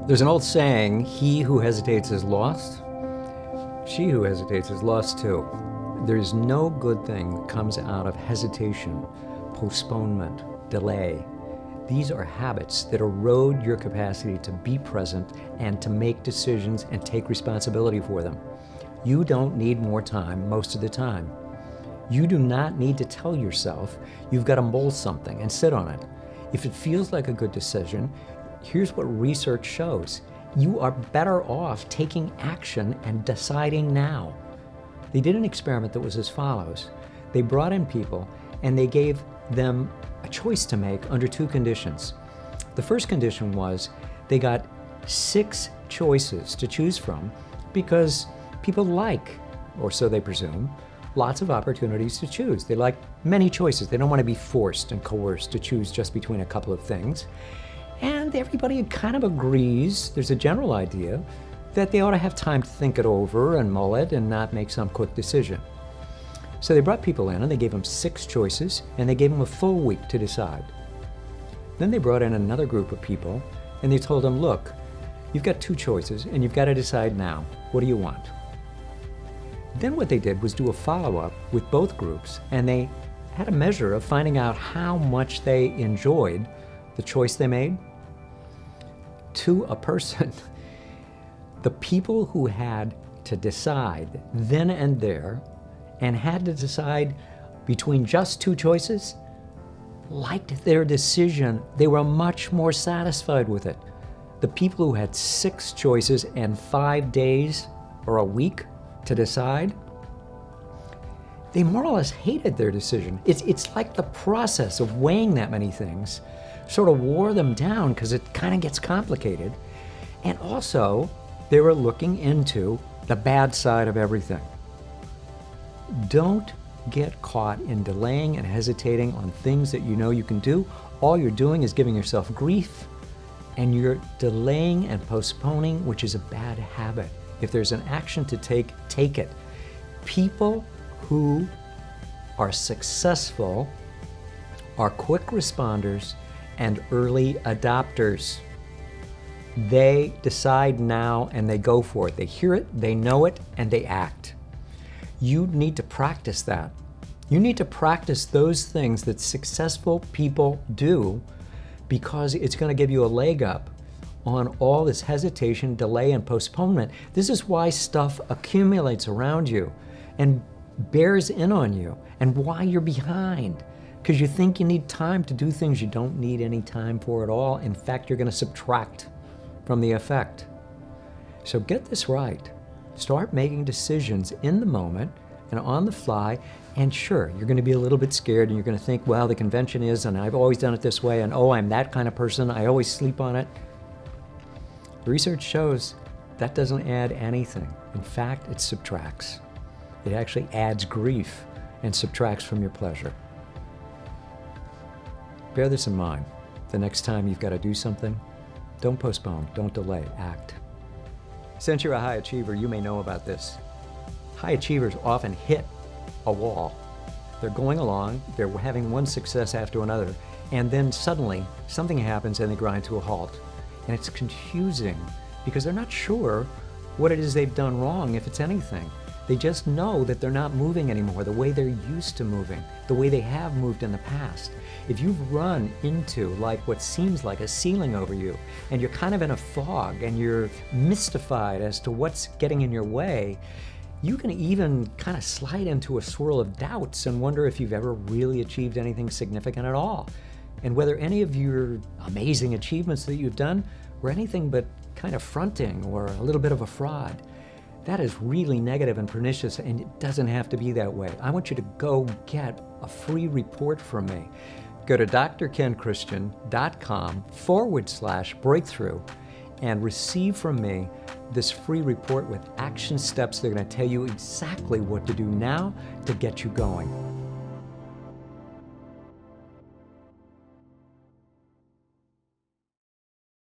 There's an old saying, he who hesitates is lost. She who hesitates is lost too. There's no good thing that comes out of hesitation, postponement, delay. These are habits that erode your capacity to be present and to make decisions and take responsibility for them. You don't need more time most of the time. You do not need to tell yourself you've got to mull something and sit on it. If it feels like a good decision, here's what research shows. You are better off taking action and deciding now. They did an experiment that was as follows. They brought in people and they gave them a choice to make under two conditions. The first condition was they got 6 choices to choose from because people like, or so they presume, lots of opportunities to choose. They like many choices. They don't want to be forced and coerced to choose just between a couple of things. And everybody kind of agrees, there's a general idea, that they ought to have time to think it over and mull it and not make some quick decision. So they brought people in and they gave them 6 choices and they gave them a full week to decide. Then they brought in another group of people and they told them, look, you've got 2 choices and you've got to decide now. What do you want? Then what they did was do a follow-up with both groups and they had a measure of finding out how much they enjoyed the choice they made. To a person, the people who had to decide then and there and had to decide between just 2 choices liked their decision. They were much more satisfied with it. The people who had 6 choices and 5 days or a week to decide, they more or less hated their decision. It's like the process of weighing that many things sort of wore them down because it kind of gets complicated. And also, they were looking into the bad side of everything. Don't get caught in delaying and hesitating on things that you know you can do. All you're doing is giving yourself grief, and you're delaying and postponing, which is a bad habit. If there's an action to take, take it. People who are successful are quick responders and early adopters. They decide now and they go for it. They hear it, they know it, and they act. You need to practice that. You need to practice those things that successful people do because it's going to give you a leg up on all this hesitation, delay, and postponement. This is why stuff accumulates around you and bears in on you and why you're behind. Because you think you need time to do things you don't need any time for at all. In fact, you're going to subtract from the effect. So get this right. Start making decisions in the moment and on the fly. And sure, you're going to be a little bit scared and you're going to think, well, the convention is, and I've always done it this way, and oh, I'm that kind of person, I always sleep on it. The research shows that doesn't add anything. In fact, it subtracts. It actually adds grief and subtracts from your pleasure. Bear this in mind. The next time you've got to do something, don't postpone, don't delay, act. Since you're a high achiever, you may know about this. High achievers often hit a wall. They're going along, they're having one success after another, and then suddenly something happens and they grind to a halt. And it's confusing because they're not sure what it is they've done wrong, if it's anything. They just know that they're not moving anymore the way they're used to moving, the way they have moved in the past. If you've run into like what seems like a ceiling over you, and you're kind of in a fog and you're mystified as to what's getting in your way, you can even kind of slide into a swirl of doubts and wonder if you've ever really achieved anything significant at all. And whether any of your amazing achievements that you've done were anything but kind of fronting or a little bit of a fraud. That is really negative and pernicious, and it doesn't have to be that way. I want you to go get a free report from me. Go to drkenchristian.com/breakthrough and receive from me this free report with action steps that are going to tell you exactly what to do now to get you going.